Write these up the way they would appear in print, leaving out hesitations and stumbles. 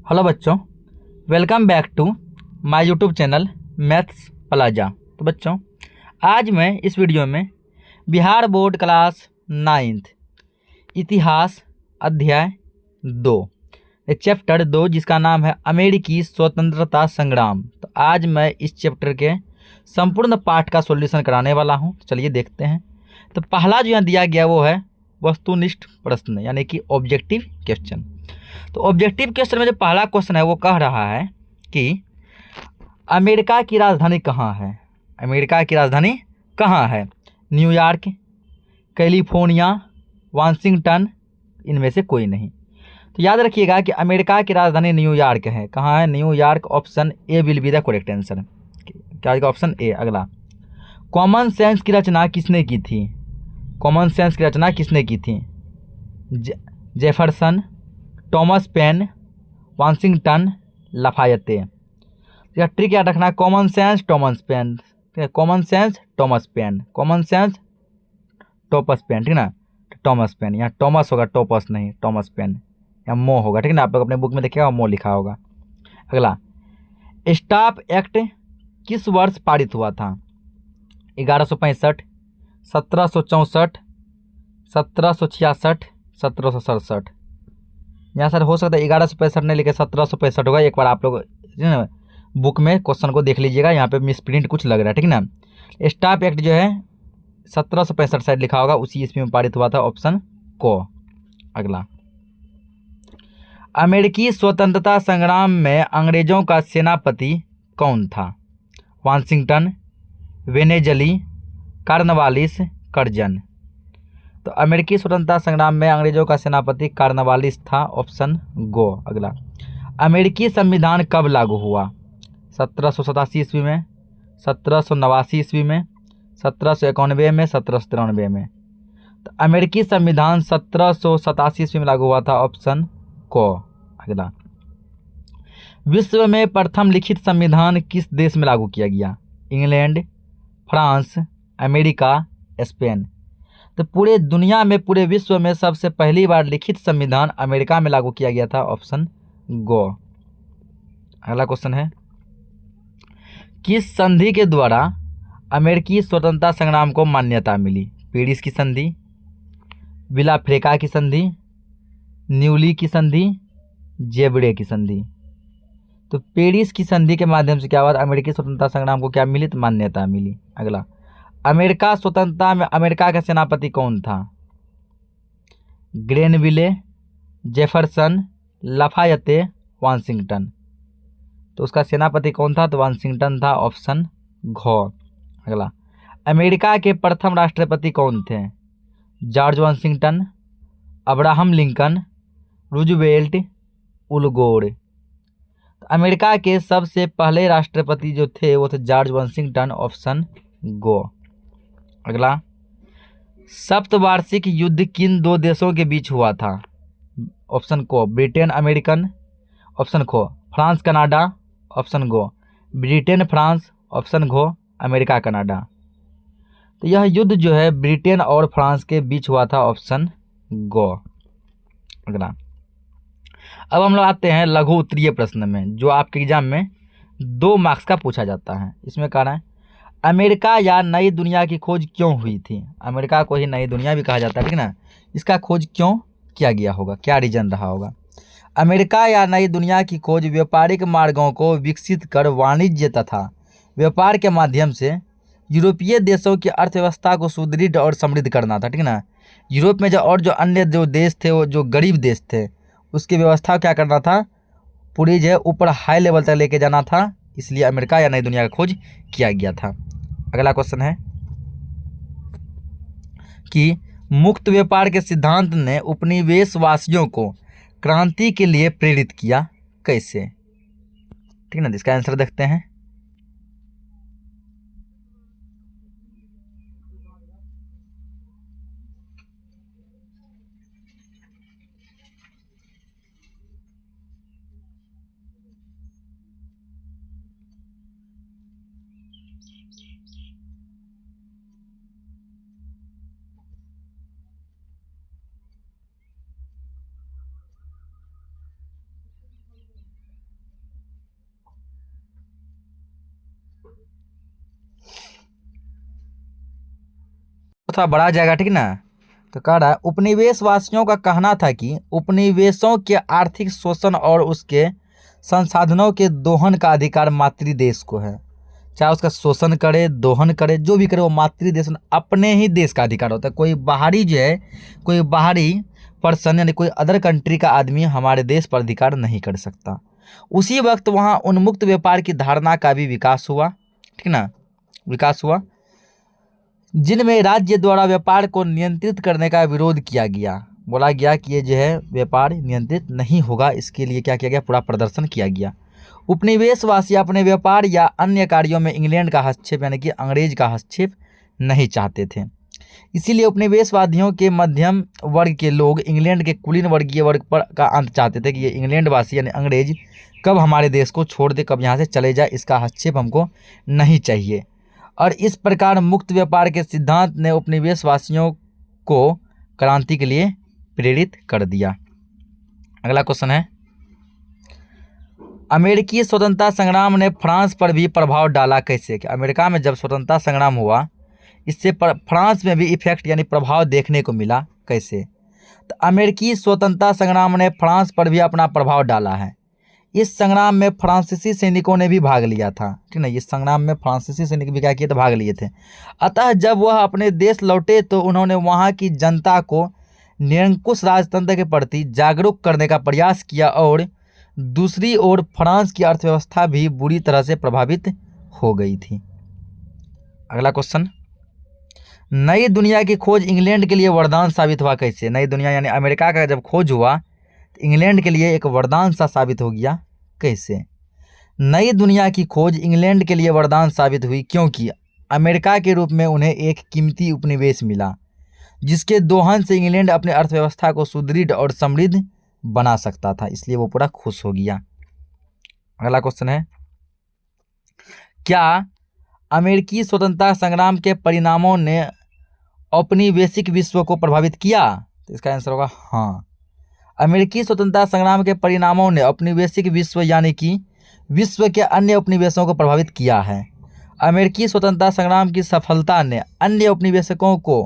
Hello बच्चों, welcome back to my YouTube channel Maths Plaza. तो बच्चों, आज मैं इस वीडियो में बिहार बोर्ड क्लास 9th इतिहास अध्याय 2 चैप्टर 2 जिसका नाम है अमेरिकी स्वतंत्रता संग्राम। तो आज मैं इस चैप्टर के संपूर्ण पाठ का सॉल्यूशन कराने वाला हूं। तो चलिए देखते हैं। तो पहला जो यहाँ दिया गया वो है वस्तुनिष्ठ प्रश्न यानी कि ऑब्जेक्टिव क्वेश्चन। तो ऑब्जेक्टिव क्वेश्चन में जो पहला क्वेश्चन है वो कह रहा है कि अमेरिका की राजधानी कहाँ है। अमेरिका की राजधानी कहाँ है? न्यूयॉर्क, कैलिफोर्निया, वाशिंगटन, इनमें से कोई नहीं। तो याद रखिएगा कि अमेरिका की राजधानी न्यूयॉर्क है। कहाँ है? New York. Option A will be the correct answer. क्या होगा? Option A. अगला, कॉमन सेंस की रचना किसने की थी? कॉमन सेंस की रचना किसने की थी? Jefferson, Thomas Paine, Washington, Lafayette. या ट्रिक याद रखना, कॉमन सेंस टॉमस पेन। ठीक है, common sense Thomas Paine, common sense Thomas Paine. ठीक ना, टॉमस पेन। यहाँ टॉमस होगा, टॉपस नहीं, टॉमस पेन। यहाँ मो होगा। ठीक ना, आप लोग अपने बुक में देखिएगा मो लिखा होगा। अगला, स्टाफ एक्ट किस वर्ष पारित हुआ था? 1165, 1764, 1766, 1767। यहाँ सर हो सकता है 1165 नहीं लिखे 1765 होगा। एक बार आप लोग बुक में क्वेश्चन को देख लीजिएगा, यहाँ पे मिसप्रिंट कुछ लग रहा है। ठीक ना, स्टाफ एक्ट जो है 1765 साइड लिखा होगा, उसी ईस्वी में पारित हुआ था। ऑप्शन को। अगला, अमेरिकी स्वतंत्रता संग्राम में अंग्रेजों का सेनापति कौन था? Washington, Wellesley, Cornwallis, Curzon. तो अमेरिकी स्वतंत्रता संग्राम में अंग्रेजों का सेनापति कार्नवालिस था। Option go. अगला, अमेरिकी संविधान कब लागू हुआ? 1787 ईस्वी में, 1789 ईस्वी में, 1791 में, 1793 में। तो अमेरिकी संविधान 1787 ईस्वी में लागू हुआ था। ऑप्शन को। अगला, विश्व में प्रथम लिखित संविधान किस देश में लागू किया गया? England, France, America, Spain. तो पूरे दुनिया में, पूरे विश्व में सबसे पहली बार लिखित संविधान अमेरिका में लागू किया गया था। Option go. अगला क्वेश्चन है, किस संधि के द्वारा अमेरिकी स्वतंत्रता संग्राम को मान्यता मिली? पेरिस की संधि, विलाफ्रेका की संधि, न्यूली की संधि, जेबड़े की संधि। तो पेरिस की संधि के माध्यम से क्या हुआ? अमेरिकी स्वतंत्रता संग्राम को क्या मिली? तो मान्यता मिली। अगला, अमेरिका स्वतंत्रता में अमेरिका का सेनापति कौन था? ग्रेनविले, जेफरसन, लाफायते, वाशिंगटन। तो उसका सेनापति कौन था? तो वाशिंगटन था। ऑप्शन घ। अगला, अमेरिका के प्रथम राष्ट्रपति कौन थे? George Washington, Abraham Lincoln, Roosevelt, Al Gore. तो अमेरिका के सबसे पहले राष्ट्रपति जो थे वो थे जॉर्ज वाशिंगटन। Option go. अगला, सप्तवार्षिक युद्ध किन दो देशों के बीच हुआ था? ऑप्शन को, ब्रिटेन अमेरिकन। ऑप्शन खो, France Canada. Option go, Britain France. Option घो, अमेरिका कनाडा। तो यह युद्ध जो है ब्रिटेन और फ्रांस के बीच हुआ था। Option go. अगला, अब हम लोग आते हैं लघु उत्तरीय प्रश्न में, जो आपके एग्जाम में 2 मार्क्स का पूछा जाता है। इसमें कह रहा है, अमेरिका या नई दुनिया की खोज क्यों हुई थी? अमेरिका को ही नई दुनिया भी कहा जाता है, ठीक ना। इसका खोज क्यों किया गया होगा? क्या रीजन रहा होगा? अमेरिका या नई दुनिया की खोज व्यापारिक मार्गों को विकसित कर वाणिज्य तथा व्यापार के माध्यम से यूरोपीय देशों की अर्थव्यवस्था को सुदृढ़ और समृद्ध करना था, ठीक ना। यूरोप में जो अन्य जो देश थे, वो जो गरीब देश थे, उसकी व्यवस्था क्या करना था? पूरी जो है ऊपर हाई लेवल तक लेके जाना था। इसलिए अमेरिका या नई दुनिया का खोज किया गया था। अगला क्वेश्चन है कि मुक्त व्यापार के सिद्धांत ने उपनिवेशवासियों को क्रांति के लिए प्रेरित किया कैसे? ठीक ना, इसका आंसर देखते हैं। थोड़ा बड़ा जाएगा, ठीक ना। तो कह रहा है उपनिवेशवासियों का कहना था कि उपनिवेशों के आर्थिक शोषण और उसके संसाधनों के दोहन का अधिकार मातृ देश को है। चाहे उसका शोषण करे, दोहन करे, जो भी करे, वो मातृ देश अपने ही देश का अधिकार होता है। कोई बाहरी जो है, कोई बाहरी पर्सन यानी कोई अदर कंट्री का आदमी हमारे देश पर अधिकार नहीं कर सकता। उसी वक्त वहाँ उन्मुक्त व्यापार की धारणा का भी विकास हुआ, ठीक ना, विकास हुआ, जिनमें राज्य द्वारा व्यापार को नियंत्रित करने का विरोध किया गया। बोला गया कि ये जो है व्यापार नियंत्रित नहीं होगा, इसके लिए क्या किया गया, पूरा प्रदर्शन किया गया। उपनिवेशवासी अपने व्यापार या अन्य कार्यों में इंग्लैंड का हस्तक्षेप यानी कि अंग्रेज का हस्तक्षेप नहीं चाहते थे। इसीलिए उपनिवेशवादियों के मध्यम वर्ग के लोग इंग्लैंड के कुलीन वर्गीय वर्ग पर का अंत चाहते थे कि ये इंग्लैंड वासी यानी अंग्रेज कब हमारे देश को छोड़ दे, कब यहाँ से चले जाए, इसका हस्तक्षेप हमको नहीं चाहिए। और इस प्रकार मुक्त व्यापार के सिद्धांत ने उपनिवेशवासियों को क्रांति के लिए प्रेरित कर दिया। अगला क्वेश्चन है, अमेरिकी स्वतंत्रता संग्राम ने फ्रांस पर भी प्रभाव डाला कैसे? कि अमेरिका में जब स्वतंत्रता संग्राम हुआ, इससे फ्रांस में भी इफेक्ट यानी प्रभाव देखने को मिला कैसे? तो अमेरिकी स्वतंत्रता संग्राम ने फ्रांस पर भी अपना प्रभाव डाला है। इस संग्राम में फ्रांसीसी सैनिकों ने भी भाग लिया था, ठीक ना। इस संग्राम में फ्रांसीसी सैनिक भी क्या किए थे, भाग लिए थे। अतः जब वह अपने देश लौटे तो उन्होंने वहाँ की जनता को निरंकुश राजतंत्र के प्रति जागरूक करने का प्रयास किया और दूसरी ओर फ्रांस की अर्थव्यवस्था भी बुरी तरह से प्रभावित हो गई थी। अगला क्वेश्चन, नई दुनिया की खोज इंग्लैंड के लिए वरदान साबित हुआ कैसे? नई दुनिया यानी अमेरिका का जब खोज हुआ तो इंग्लैंड के लिए एक वरदान सा साबित हो गया कैसे? नई दुनिया की खोज इंग्लैंड के लिए वरदान साबित हुई क्योंकि अमेरिका के रूप में उन्हें एक कीमती उपनिवेश मिला, जिसके दोहन से इंग्लैंड अपने अर्थव्यवस्था को सुदृढ़ और समृद्ध बना सकता था, इसलिए वो पूरा खुश हो गया। अगला क्वेश्चन है, क्या अमेरिकी स्वतंत्रता संग्राम के परिणामों ने औपनिवेशिक विश्व को प्रभावित किया? तो इसका आंसर होगा हाँ। अमेरिकी स्वतंत्रता संग्राम के परिणामों ने औपनिवेशिक विश्व यानी कि विश्व के अन्य उपनिवेशों को प्रभावित किया है। अमेरिकी स्वतंत्रता संग्राम की सफलता ने अन्य उपनिवेशकों को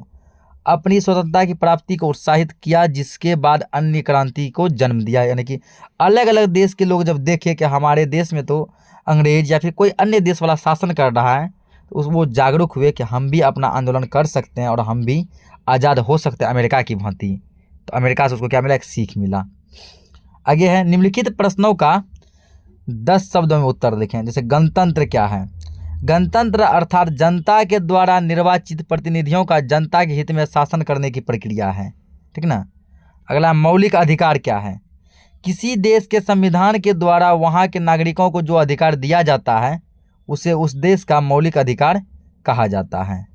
अपनी स्वतंत्रता की प्राप्ति को उत्साहित किया, जिसके बाद अन्य क्रांति को जन्म दिया। यानी कि अलग अलग देश के लोग जब देखे कि हमारे देश में तो अंग्रेज या फिर कोई अन्य देश वाला शासन कर रहा है, तो वो जागरूक हुए कि हम भी अपना आंदोलन कर सकते हैं और हम भी आज़ाद हो सकते हैं अमेरिका की भांति। तो अमेरिका से उसको क्या मिला, एक सीख मिला। आगे है, निम्नलिखित प्रश्नों का 10 शब्दों में उत्तर लिखें। जैसे गणतंत्र क्या है? गणतंत्र अर्थात जनता के द्वारा निर्वाचित प्रतिनिधियों का जनता के हित में शासन करने की प्रक्रिया है, ठीक ना। अगला, मौलिक अधिकार क्या है? किसी देश के संविधान के द्वारा वहाँ के नागरिकों को जो अधिकार दिया जाता है उसे उस देश का मौलिक अधिकार कहा जाता है।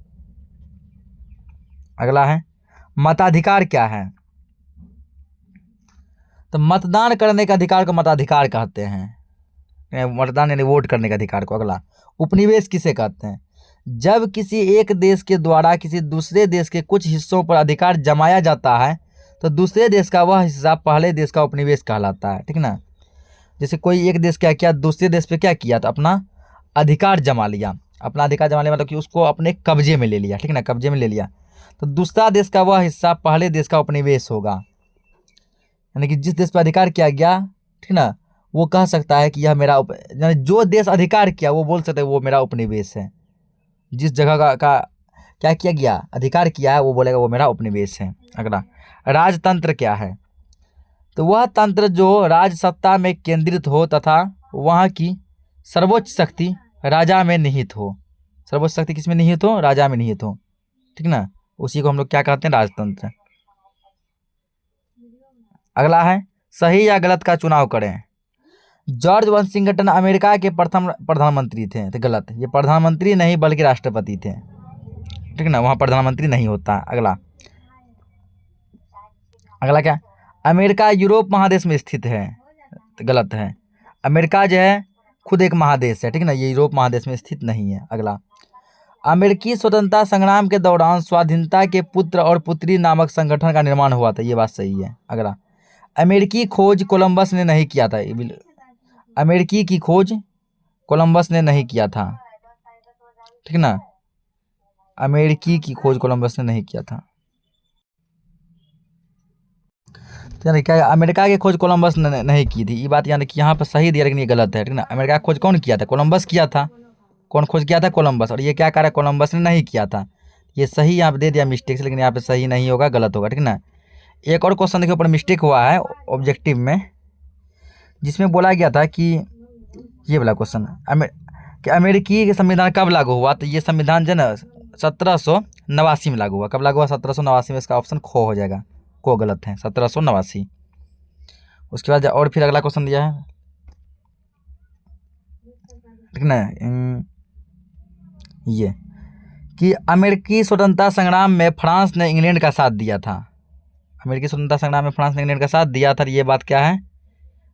अगला है, मताधिकार क्या है? तो मतदान करने का अधिकार को मताधिकार कहते हैं, मतदान यानी वोट करने का अधिकार को। अगला, उपनिवेश किसे कहते हैं? जब किसी एक देश के द्वारा किसी दूसरे देश के कुछ हिस्सों पर अधिकार जमाया जाता है तो दूसरे देश का वह हिस्सा पहले देश का उपनिवेश कहलाता है, ठीक ना। जैसे कोई एक देश क्या किया, दूसरे देश पे क्या किया, तो अपना अधिकार जमा लिया। अपना अधिकार जमा लिया मतलब कि उसको अपने कब्जे में ले लिया, ठीक ना, कब्जे में ले लिया। तो दूसरा देश का वह हिस्सा पहले देश का उपनिवेश होगा। यानी कि जिस देश पर अधिकार किया गया, ठीक ना, वो कह सकता है कि यह मेरा यानी जो देश अधिकार किया वो बोल सकते हैं वो मेरा उपनिवेश है। जिस जगह का क्या किया गया, अधिकार किया है, वो बोलेगा वो मेरा उपनिवेश है। अगला, राजतंत्र क्या है? तो वह तंत्र जो राजसत्ता में केंद्रित हो तथा वहाँ की सर्वोच्च शक्ति राजा में निहित हो। सर्वोच्च शक्ति किस में निहित हो? राजा में निहित हो, ठीक ना। उसी को हम लोग क्या कहते हैं, राजतंत्र। अगला है, सही या गलत का चुनाव करें। जॉर्ज वाशिंगटन अमेरिका के प्रथम प्रधानमंत्री थे। तो गलत, ये प्रधानमंत्री नहीं बल्कि राष्ट्रपति थे, ठीक ना, वहाँ प्रधानमंत्री नहीं होता। अगला क्या, अमेरिका यूरोप महादेश में स्थित है। तो गलत है, अमेरिका जो है खुद एक महादेश है, ठीक ना, ये यूरोप महादेश में स्थित नहीं है। अगला, अमेरिकी स्वतंत्रता संग्राम के दौरान स्वाधीनता के पुत्र और पुत्री नामक संगठन का निर्माण हुआ था। ये बात सही है। अगला, अमेरिकी खोज कोलंबस ने नहीं किया था। अमेरिकी की खोज कोलंबस ने नहीं किया था, ठीक ना। अमेरिकी की खोज कोलंबस ने नहीं किया था। तो यानी क्या, अमेरिका की खोज कोलंबस ने नहीं की थी, ये बात यानी कि यहाँ पर सही दिया लेकिन ये गलत है, ठीक ना। अमेरिका की खोज कौन किया था? कोलंबस किया था। कौन खोज किया था? कोलंबस। और ये क्या कह रहा है? कोलंबस ने नहीं किया था। ये सही यहाँ पे दे दिया मिस्टेक से, लेकिन यहाँ पे सही नहीं होगा, गलत होगा, ठीक ना। एक और क्वेश्चन के ऊपर मिस्टेक हुआ है ऑब्जेक्टिव में, जिसमें बोला गया था कि ये वाला क्वेश्चन कि अमेरिकी संविधान कब लागू हुआ? तो ये संविधान जो है ना 1789 में लागू हुआ। कब लागू हुआ? 1789 में। इसका ऑप्शन खो हो जाएगा, को गलत है, 1789। उसके बाद और फिर अगला क्वेश्चन दिया है, ठीक ना, ये कि अमेरिकी स्वतंत्रता संग्राम में फ्रांस ने इंग्लैंड का साथ दिया था। अमेरिकी स्वतंत्रता संग्राम में फ्रांस ने इंग्लैंड का साथ दिया था, ये बात क्या है?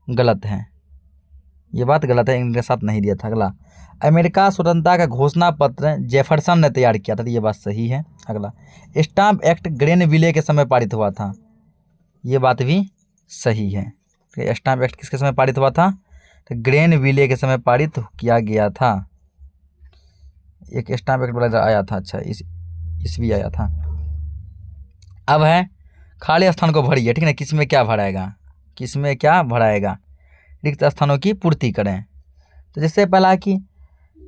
गलत है, ये बात गलत है, इंग्लैंड का साथ नहीं दिया था। अगला, अमेरिका स्वतंत्रता का घोषणा पत्र जेफरसन ने तैयार किया था, तो ये बात सही है। अगला, स्टाम्प एक्ट ग्रेनविले के समय पारित हुआ था, ये बात भी सही है। स्टाम्प एक्ट किसके समय पारित हुआ था? तो ग्रेनविले के समय पारित किया गया था। एक स्टाम्प एक्ट वाला आया था, अच्छा इस भी आया था। अब है खाली स्थान को भरिए, ठीक है ना। किसमें क्या भराएगा? किसमें क्या भराएगा? रिक्त स्थानों की पूर्ति करें। तो जैसे पहला कि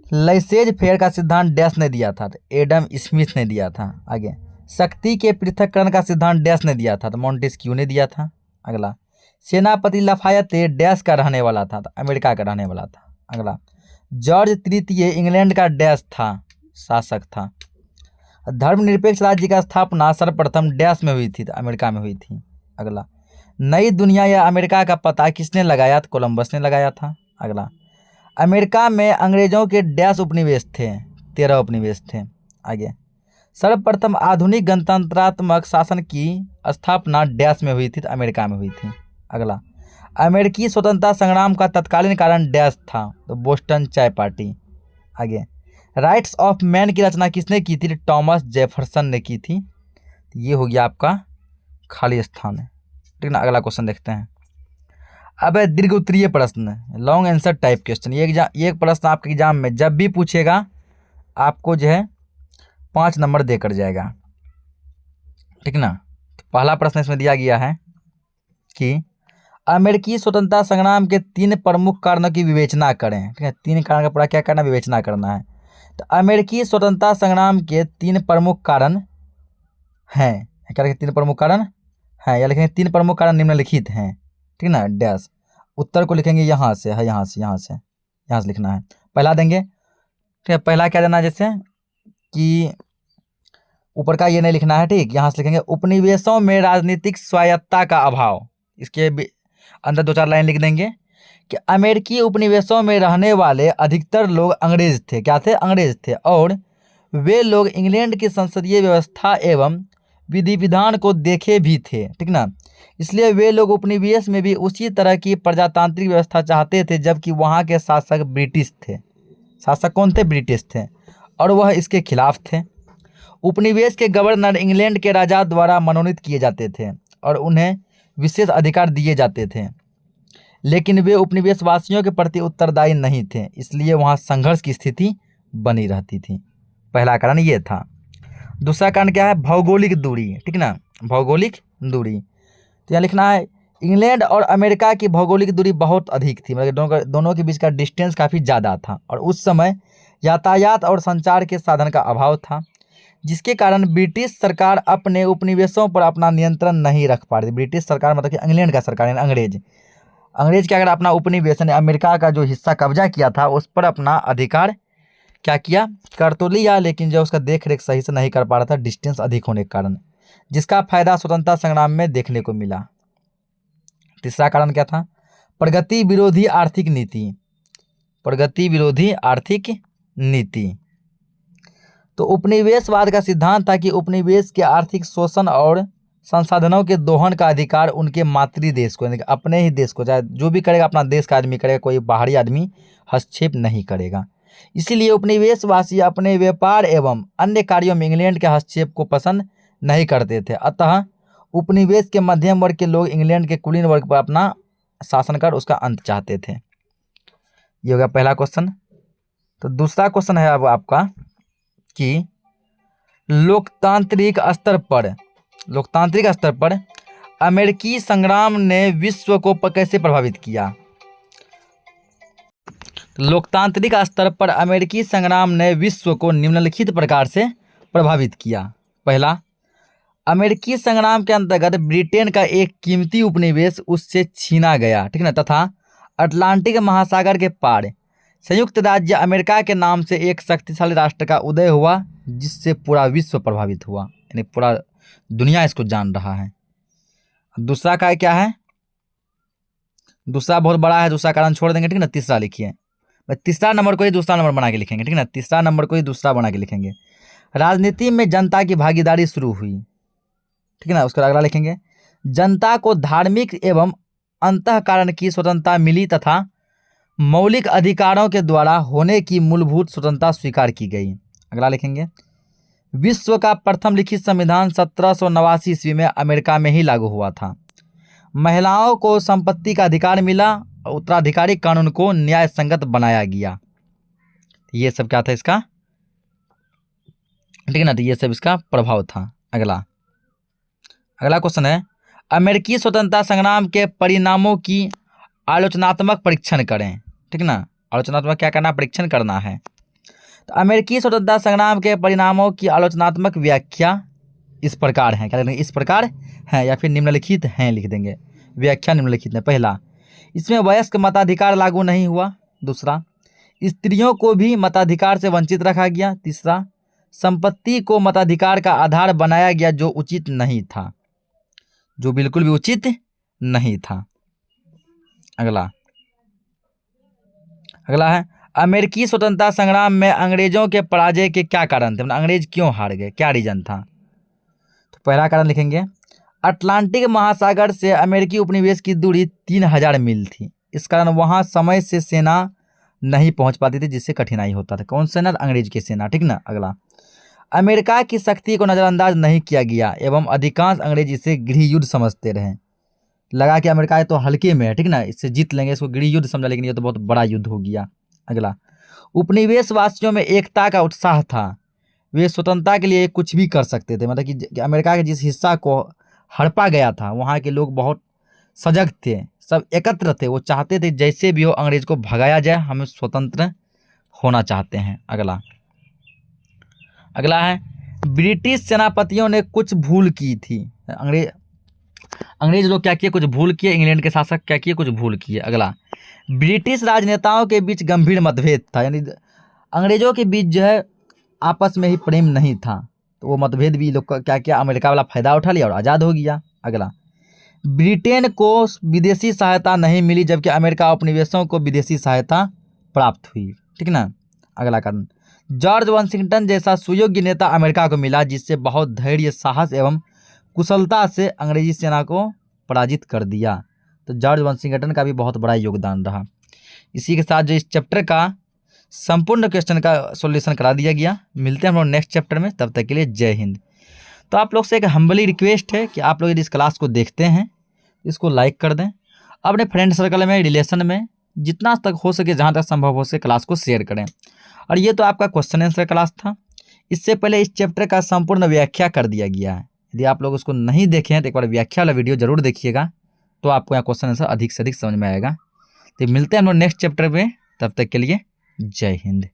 लैसेज फेयर का सिद्धांत डैश ने दिया था, तो एडम स्मिथ ने दिया था। आगे, शक्ति के पृथक्करण का सिद्धांत डैश ने दिया था, तो मॉन्टेस्क्यू ने दिया था। अगला, सेनापति लफायत डैश का रहने वाला था, तो अमेरिका का रहने वाला था। अगला, जॉर्ज तृतीय इंग्लैंड का डैश था, शासक था। धर्मनिरपेक्ष राज्य का स्थापना सर्वप्रथम डैश में हुई थी, तो अमेरिका में हुई थी। अगला, नई दुनिया या अमेरिका का पता किसने लगाया? तो कोलंबस ने लगाया था। अगला, अमेरिका में अंग्रेजों के डैश उपनिवेश थे, 13 उपनिवेश थे। आगे, सर्वप्रथम आधुनिक गणतंत्रात्मक शासन की स्थापना डैश में हुई थी, तो अमेरिका में हुई थी। अगला, अमेरिकी स्वतंत्रता संग्राम का तत्कालीन कारण डैश था, तो बोस्टन चाय पार्टी। आगे, राइट्स ऑफ मैन की रचना किसने की थी? टॉमस जेफरसन ने की थी। ये हो गया आपका खाली स्थान है, ठीक ना। अगला क्वेश्चन देखते हैं। अब है दीर्घ उत्तरीय प्रश्न, लॉन्ग आंसर टाइप क्वेश्चन। ये एक प्रश्न आपके एग्जाम में जब भी पूछेगा आपको जो है 5 नंबर देकर जाएगा, ठीक ना। तो पहला प्रश्न इसमें दिया गया है कि अमेरिकी स्वतंत्रता संग्राम के 3 प्रमुख कारणों की विवेचना करें, ठीक है। 3 कारण का पूरा क्या करना? विवेचना करना है। तो अमेरिकी स्वतंत्रता संग्राम के 3 प्रमुख कारण हैं, क्या लिखें? 3 प्रमुख कारण हैं, या लिखेंगे 3 प्रमुख कारण निम्नलिखित हैं, ठीक ना। डैश उत्तर को लिखेंगे यहाँ से है, यहाँ से लिखना है। पहला देंगे, ठीक है। पहला क्या देना है? जैसे कि ऊपर का ये नहीं लिखना है, ठीक। यहाँ से लिखेंगे उपनिवेशों में राजनीतिक स्वायत्तता का अभाव। इसके अंदर 2-4 लाइन लिख देंगे कि अमेरिकी उपनिवेशों में रहने वाले अधिकतर लोग अंग्रेज थे। क्या थे? अंग्रेज थे। और वे लोग इंग्लैंड की संसदीय व्यवस्था एवं विधि विधान को देखे भी थे, ठीक ना। इसलिए वे लोग उपनिवेश में भी उसी तरह की प्रजातांत्रिक व्यवस्था चाहते थे, जबकि वहाँ के शासक ब्रिटिश थे। शासक कौन थे? ब्रिटिश थे, और वह इसके खिलाफ थे। उपनिवेश के गवर्नर इंग्लैंड के राजा द्वारा मनोनीत किए जाते थे और उन्हें विशेष अधिकार दिए जाते थे, लेकिन वे उपनिवेशवासियों के प्रति उत्तरदायी नहीं थे, इसलिए वहाँ संघर्ष की स्थिति बनी रहती थी। पहला कारण ये था। दूसरा कारण क्या है? भौगोलिक दूरी, ठीक ना। भौगोलिक दूरी, तो यहाँ लिखना है इंग्लैंड और अमेरिका की भौगोलिक दूरी बहुत अधिक थी, मतलब दोनों के बीच का डिस्टेंस काफ़ी ज़्यादा था, और उस समय यातायात और संचार के साधन का अभाव था, जिसके कारण ब्रिटिश सरकार अपने उपनिवेशों पर अपना नियंत्रण नहीं रख पा रही थी। ब्रिटिश सरकार मतलब कि इंग्लैंड का सरकार यानी अंग्रेज क्या, अगर अपना उपनिवेश यानी अमेरिका का जो हिस्सा कब्जा किया था उस पर अपना अधिकार क्या किया? कर तो लिया, लेकिन जो उसका देख रेख सही से नहीं कर पा रहा था, डिस्टेंस अधिक होने के कारण, जिसका फायदा स्वतंत्रता संग्राम में देखने को मिला। तीसरा कारण क्या था? प्रगति विरोधी आर्थिक नीति। प्रगति विरोधी आर्थिक नीति, तो उपनिवेशवाद का सिद्धांत था कि उपनिवेश के आर्थिक शोषण और संसाधनों के दोहन का अधिकार उनके मातृ देश को, यानी कि अपने ही देश को, चाहे जो भी करेगा अपना देश का आदमी करेगा, कोई बाहरी आदमी हस्तक्षेप नहीं करेगा। इसीलिए उपनिवेशवासी अपने व्यापार एवं अन्य कार्यों में इंग्लैंड के हस्तक्षेप को पसंद नहीं करते थे। अतः उपनिवेश के मध्यम वर्ग के लोग इंग्लैंड के कुलीन वर्ग पर अपना शासन कर उसका अंत चाहते थे। ये हो गया पहला क्वेश्चन। तो दूसरा क्वेश्चन है अब आपका कि लोकतांत्रिक स्तर पर अमेरिकी संग्राम ने विश्व को कैसे प्रभावित किया? लोकतांत्रिक स्तर पर अमेरिकी संग्राम ने विश्व को निम्नलिखित प्रकार से प्रभावित किया। पहला, अमेरिकी संग्राम के अंतर्गत ब्रिटेन का एक कीमती उपनिवेश उससे छीना गया, ठीक ना, तथा अटलांटिक महासागर के पार संयुक्त राज्य अमेरिका के नाम से एक शक्तिशाली राष्ट्र का उदय हुआ, जिससे पूरा विश्व प्रभावित हुआ, यानी पूरा दुनिया इसको जान रहा है। दूसरा का क्या है? दूसरा बहुत बड़ा है, दूसरा कारण छोड़ देंगे, ठीक ना। तीसरा लिखिए, तीसरा नंबर को ही दूसरा नंबर बना के लिखेंगे, ठीक ना। तीसरा नंबर को ही दूसरा बना के लिखेंगे। राजनीति में जनता की भागीदारी शुरू हुई, ठीक है ना। उसका अगला लिखेंगे, जनता को धार्मिक एवं अंतःकरण की स्वतंत्रता मिली तथा मौलिक अधिकारों के द्वारा होने की मूलभूत स्वतंत्रता स्वीकार की गई। अगला लिखेंगे, विश्व का प्रथम लिखित संविधान 1789 ईस्वी में अमेरिका में ही लागू हुआ था। महिलाओं को संपत्ति का अधिकार मिला, उत्तराधिकारी कानून को न्याय संगत बनाया गया। ये सब क्या था इसका, ठीक है ना, तो ये सब इसका प्रभाव था। अगला क्वेश्चन है, अमेरिकी स्वतंत्रता संग्राम के परिणामों की आलोचनात्मक परीक्षण करें, ठीक ना। आलोचनात्मक क्या करना, परीक्षण करना है। तो अमेरिकी स्वतंत्रता संग्राम के परिणामों की आलोचनात्मक व्याख्या इस प्रकार है, क्या लिखेंगे, इस प्रकार है या फिर निम्नलिखित हैं लिख देंगे। व्याख्या निम्नलिखित है। पहला, इसमें वयस्क मताधिकार लागू नहीं हुआ। दूसरा, स्त्रियों को भी मताधिकार से वंचित रखा गया। तीसरा, संपत्ति को मताधिकार का आधार बनाया गया, जो उचित नहीं था, जो बिल्कुल भी उचित नहीं था। अगला है, अमेरिकी स्वतंत्रता संग्राम में अंग्रेजों के पराजय के क्या कारण थे, मतलब अंग्रेज क्यों हार गए, क्या रीजन था? तो पहला कारण लिखेंगे, अटलांटिक महासागर से अमेरिकी उपनिवेश की दूरी 3000 मील थी। इस कारण वहां समय से सेना नहीं पहुंच पाती थी, जिससे कठिनाई होता था। कौन सेना? अंग्रेज की सेना, ठीक ना। अगला, अमेरिका की शक्ति को नज़रअंदाज नहीं किया गया एवं अधिकांश अंग्रेज इसे गृह युद्ध समझते रहे। लगा कि अमेरिका तो हल्के में है, ठीक ना, इससे जीत लेंगे, इसको गृह युद्ध समझा, लेकिन ये तो बहुत बड़ा युद्ध हो गया। अगला, उपनिवेश वासियों में एकता का उत्साह था, वे स्वतंत्रता के लिए कुछ भी कर सकते थे। मतलब कि अमेरिका के जिस हिस्सा को हड़पा गया था, वहाँ के लोग बहुत सजग थे, सब एकत्र थे, वो चाहते थे जैसे भी हो अंग्रेज को भगाया जाए, हम स्वतंत्र होना चाहते हैं। अगला है, ब्रिटिश सेनापतियों ने कुछ भूल की थी। अंग्रेज लोग क्या किए, कुछ भूल किए। इंग्लैंड के शासक क्या किए, कुछ भूल किए। अगला, ब्रिटिश राजनेताओं के बीच गंभीर मतभेद था, यानी अंग्रेजों के बीच जो है आपस में ही प्रेम नहीं था, तो वो मतभेद भी लोग क्या किया, अमेरिका वाला फायदा उठा लिया और आज़ाद हो गया। अगला, ब्रिटेन को विदेशी सहायता नहीं मिली, जबकि अमेरिका उपनिवेशों को विदेशी सहायता प्राप्त हुई, ठीक ना। अगला कारण, जॉर्ज वाशिंगटन जैसा सुयोग्य नेता अमेरिका को मिला, जिससे बहुत धैर्य, साहस एवं कुशलता से अंग्रेजी सेना को पराजित कर दिया। तो जॉर्ज वाशिंगटन का भी बहुत बड़ा योगदान रहा। इसी के साथ जो इस चैप्टर का संपूर्ण क्वेश्चन का सॉल्यूशन करा दिया गया। मिलते हैं हम लोग नेक्स्ट चैप्टर में, तब तक के लिए जय हिंद। तो आप लोग से एक हम्बली रिक्वेस्ट है कि आप लोग यदि इस क्लास को देखते हैं, इसको लाइक कर दें, अपने फ्रेंड सर्कल में, रिलेशन में जितना तक हो सके, जहाँ तक संभव हो सके क्लास को शेयर करें। और ये तो आपका क्वेश्चन आंसर क्लास था। इससे पहले इस चैप्टर का संपूर्ण व्याख्या कर दिया गया है। यदि आप लोग उसको नहीं देखे हैं तो एक बार व्याख्या वाला वीडियो जरूर देखिएगा, तो आपको यहाँ क्वेश्चन आंसर अधिक से अधिक समझ में आएगा। तो मिलते हैं हम लोग नेक्स्ट चैप्टर में, तब तक के लिए जय हिंद।